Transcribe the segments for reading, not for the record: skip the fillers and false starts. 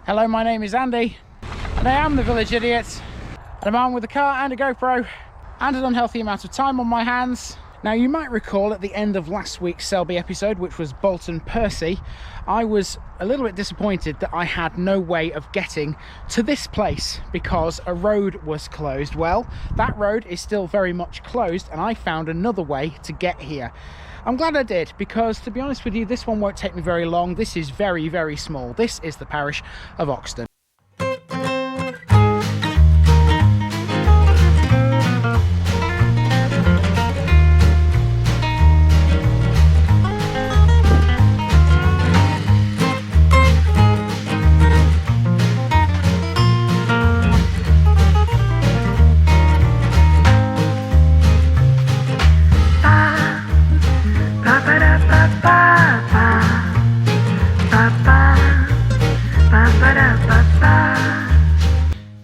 Hello, my name is Andy and I am the village idiot, and I'm armed with a car and a GoPro and an unhealthy amount of time on my hands. Now, you might recall at the end of last week's Selby episode, which was Bolton Percy, I was a little bit disappointed that I had no way of getting to this place because a road was closed. Well, that road is still very much closed and I found another way to get here. I'm glad I did, because to be honest with you, this one won't take me very long. This is very, very small. This is the parish of Oxton.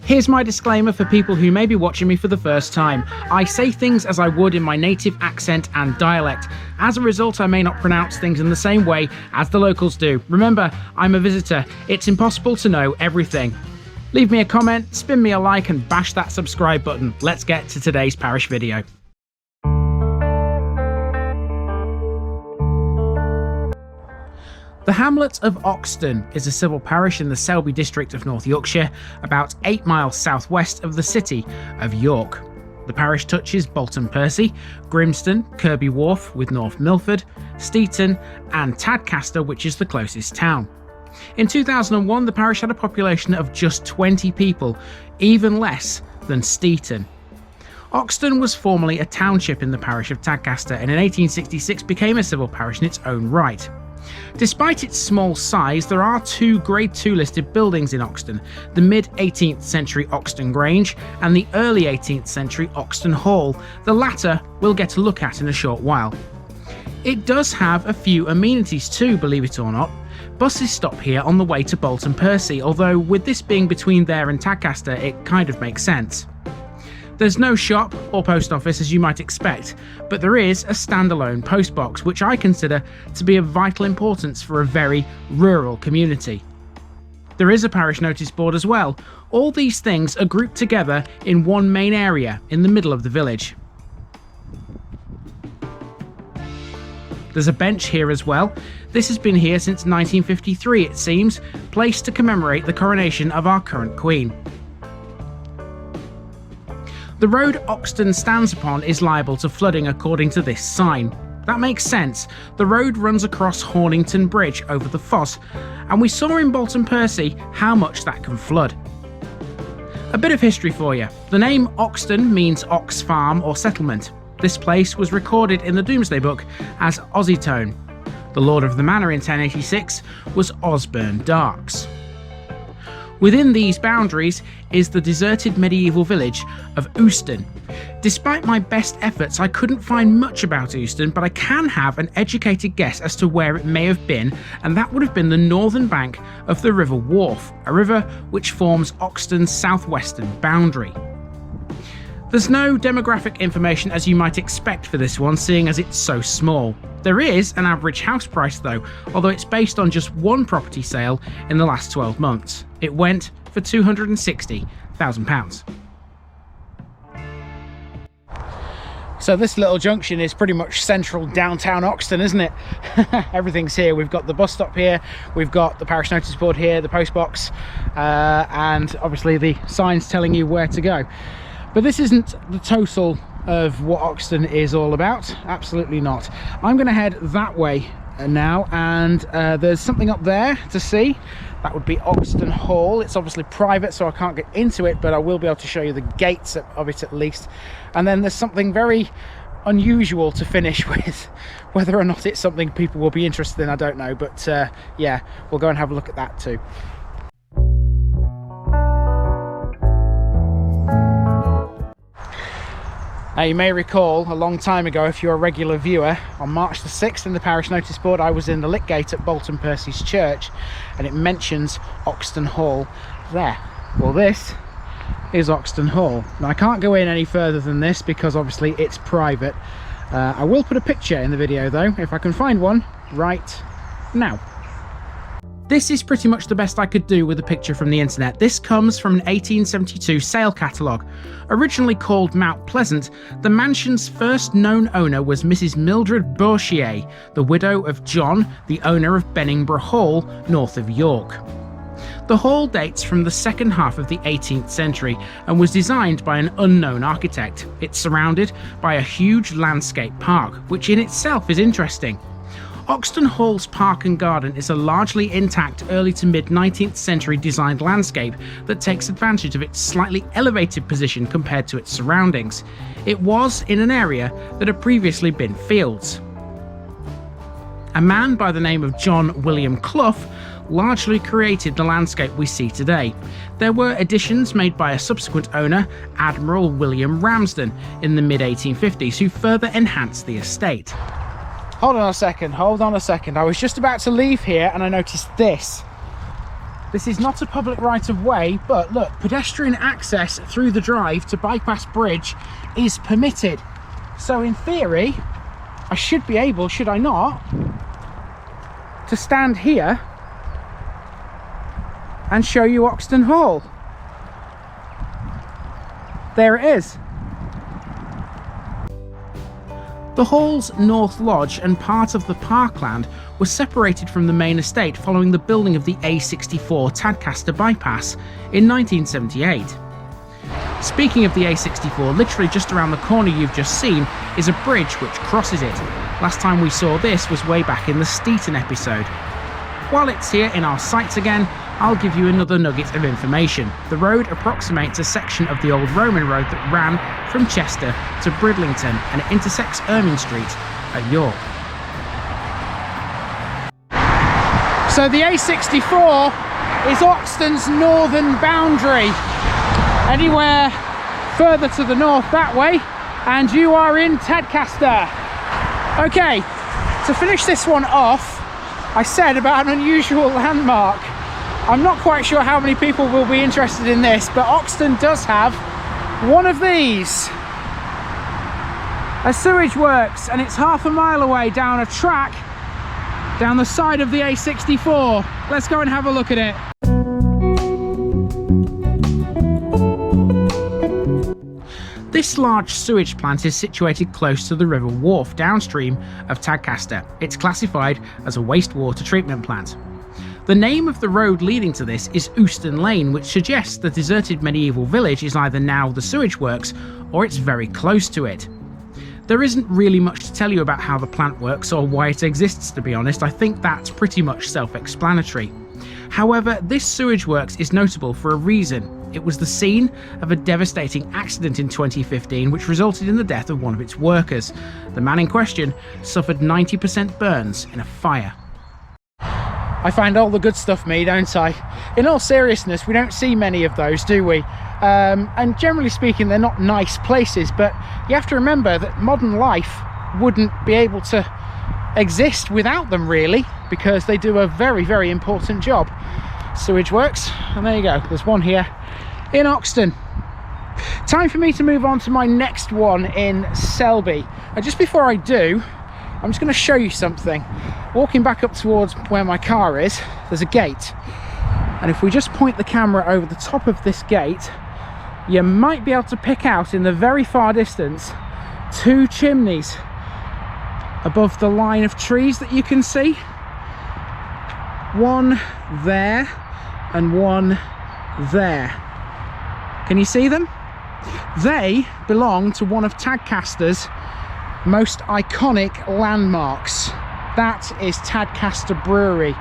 Here's my disclaimer for people who may be watching me for the first time. I say things as I would in my native accent and dialect. As a result, I may not pronounce things in the same way as the locals do. Remember, I'm a visitor. It's impossible to know everything. Leave me a comment, spin me a like, and bash that subscribe button. Let's get to today's parish video. The hamlet of Oxton is a civil parish in the Selby district of North Yorkshire, about 8 miles southwest of the city of York. The parish touches Bolton Percy, Grimston, Kirby Wharf with North Milford, Steeton and Tadcaster, which is the closest town. In 2001, the parish had a population of just 20 people, even less than Steeton. Oxton was formerly a township in the parish of Tadcaster and in 1866 became a civil parish in its own right. Despite its small size, there are two Grade II listed buildings in Oxton, the mid-18th century Oxton Grange and the early 18th century Oxton Hall. The latter we'll get a look at in a short while. It does have a few amenities too, believe it or not. Buses stop here on the way to Bolton Percy, although with this being between there and Tadcaster, it kind of makes sense. There's no shop or post office as you might expect, but there is a standalone postbox, which I consider to be of vital importance for a very rural community. There is a parish notice board as well. All these things are grouped together in one main area in the middle of the village. There's a bench here as well. This has been here since 1953, it seems, placed to commemorate the coronation of our current Queen. The road Oxton stands upon is liable to flooding according to this sign. That makes sense. The road runs across Hornington Bridge over the foss, and we saw in Bolton Percy how much that can flood. A bit of history for you. The name Oxton means ox farm or settlement. This place was recorded in the Domesday Book as Ossitone. The lord of the manor in 1086 was Osborne Darks. Within these boundaries is the deserted medieval village of Oxton. Despite my best efforts, I couldn't find much about Oxton, but I can have an educated guess as to where it may have been, and that would have been the northern bank of the River Wharfe, a river which forms Oxton's southwestern boundary. There's no demographic information as you might expect for this one, seeing as it's so small. There is an average house price though, although it's based on just one property sale in the last 12 months. It went for £260,000. So this little junction is pretty much central downtown Oxton, isn't it? Everything's here. We've got the bus stop here, we've got the parish notice board here, the post box, and obviously the signs telling you where to go. But this isn't the total of what Oxton is all about, absolutely not. I'm going to head that way now, and there's something up there to see. That would be Oxton Hall. It's obviously private, so I can't get into it, but I will be able to show you the gates of it at least. And then there's something very unusual to finish with. Whether or not it's something people will be interested in, I don't know, but yeah, we'll go and have a look at that too. Now, you may recall a long time ago, if you're a regular viewer, on March the 6th in the parish notice board, I was in the Lit Gate at Bolton Percy's church, and it mentions Oxton Hall there. Well, this is Oxton Hall. Now, I can't go in any further than this because obviously it's private. I will put a picture in the video though, if I can find one right now. This is pretty much the best I could do with a picture from the internet. This comes from an 1872 sale catalogue. Originally called Mount Pleasant, the mansion's first known owner was Mrs. Mildred Bourchier, the widow of John, the owner of Benningborough Hall, north of York. The hall dates from the second half of the 18th century and was designed by an unknown architect. It's surrounded by a huge landscape park, which in itself is interesting. Oxton Hall's park and garden is a largely intact early to mid-19th century designed landscape that takes advantage of its slightly elevated position compared to its surroundings. It was in an area that had previously been fields. A man by the name of John William Clough largely created the landscape we see today. There were additions made by a subsequent owner, Admiral William Ramsden, in the mid-1850s, who further enhanced the estate. Hold on a second. I was just about to leave here and I noticed this. This is not a public right-of-way, but look, pedestrian access through the drive to Bypass Bridge is permitted. So in theory, I should be able, should I not, to stand here and show you Oxton Hall. There it is. The Hall's North Lodge and part of the parkland was separated from the main estate following the building of the A64 Tadcaster bypass in 1978. Speaking of the A64, literally just around the corner you've just seen is a bridge which crosses it. Last time we saw this was way back in the Steeton episode. While it's here in our sights again, I'll give you another nugget of information. The road approximates a section of the old Roman road that ran from Chester to Bridlington and it intersects Ermine Street at York. So the A64 is Oxton's northern boundary. Anywhere further to the north that way and you are in Tadcaster. Okay, to finish this one off, I said about an unusual landmark. I'm not quite sure how many people will be interested in this, but Oxton does have one of these. A sewage works, and it's half a mile away down a track down the side of the A64. Let's go and have a look at it. This large sewage plant is situated close to the River Wharfe downstream of Tadcaster. It's classified as a wastewater treatment plant. The name of the road leading to this is Oxton Lane, which suggests the deserted medieval village is either now the sewage works or it's very close to it. There isn't really much to tell you about how the plant works or why it exists, to be honest. I think that's pretty much self-explanatory. However, this sewage works is notable for a reason. It was the scene of a devastating accident in 2015 which resulted in the death of one of its workers. The man in question suffered 90% burns in a fire. I find all the good stuff, me, don't I? In all seriousness, we don't see many of those, do we? And generally speaking, they're not nice places, but you have to remember that modern life wouldn't be able to exist without them, really, because they do a very, very important job. Sewage works, and there you go, there's one here in Oxton. Time for me to move on to my next one in Selby. And just before I do, I'm just going to show you something. Walking back up towards where my car is, there's a gate. And if we just point the camera over the top of this gate, you might be able to pick out in the very far distance two chimneys above the line of trees that you can see. One there and one there. Can you see them? They belong to one of Tadcaster's most iconic landmarks. That is Tadcaster Brewery,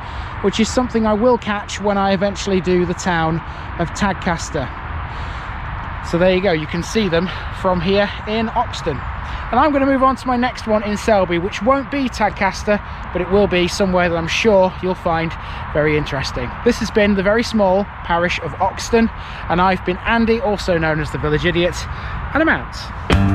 which is something I will catch when I eventually do the town of Tadcaster. So there you go, you can see them from here in Oxton. And I'm going to move on to my next one in Selby, which won't be Tadcaster, but it will be somewhere that I'm sure you'll find very interesting. This has been the very small parish of Oxton, and I've been Andy, also known as the Village Idiot, and I'm out.